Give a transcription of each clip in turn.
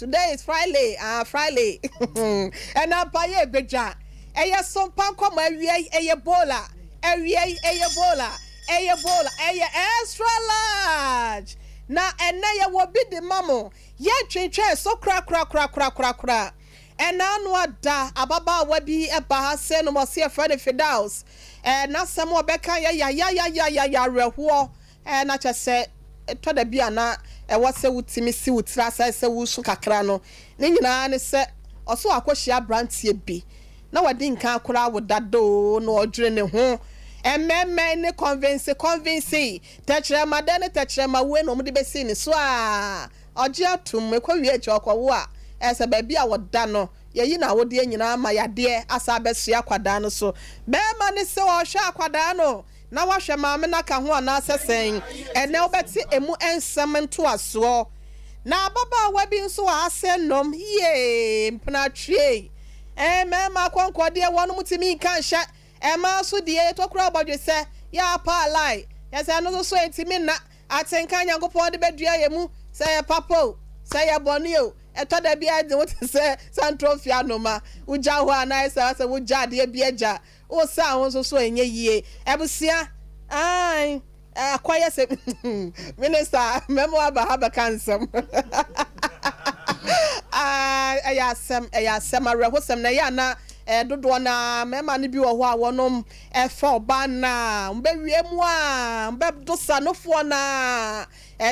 Today is Friday. Friday. And I buy a beja. Eya Sompa Nkomo eye bola. Eye bola. Eye bola. Eye extra large. Na ene wo bi de mamo. Ye twetwe so kra. And now da ababa wabi eba ha se no mo se friend Fidaus. Na samo beka ya reho. Na cha se to da bia na wase wutimi si wutra se wusu kakra no. Ne nyina ne se oso akohia brantie bi. Na wadi nkan akora wodado no odwere ne ho. Emmemme ne convince techre madane techre mawe no mde besi ni so a oje atum ekwawie eche okwo a ese ba bia woda no yeyi na wode anyina ma yade asa besu akwada no so be ma ne se wo hwe akwada no na wo hwe maame na ka ho ana asesen ene obeti emu ensem nto aso na baba wa bi nso asenom ye mpna twie mema konkode wonu mutimi kan hye Emma so die to kura bodwe se ya pa lai ya se no so entimi na atenka nyankopon de bedua ye mu se ya papo se ya bonio eto da bia de what se santrofia no ma uja ho ana se uja de bia ja o sa ho so enye yie ebusia ai akwaya se minister memo aba kansem ayasem arehosem na ya na dodo na mema ne bi wo ho a wonom efa oba na mbewie mu a mbedosa no fo na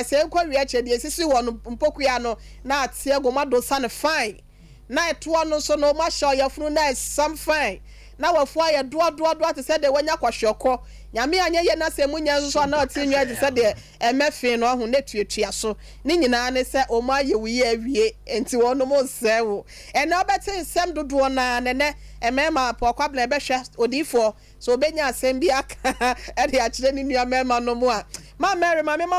se nkwa wi ache de sisi wo no mpokua no na atie gomadosa ne fine na eto no so no ma sha yafunu na some fine na wafu aye do ate se de wanya kwahwekọ nyame anye ye na se munya so na otinwa ate se de emefe no ho na tuatua so ni nyina ne se o ma ye wi awie enti wono mo sewo na obete sem dodo na nene emema pokwa be hwe odifo so obenya asem bi aka e de akire ni nua mema no mo a ma Mary ma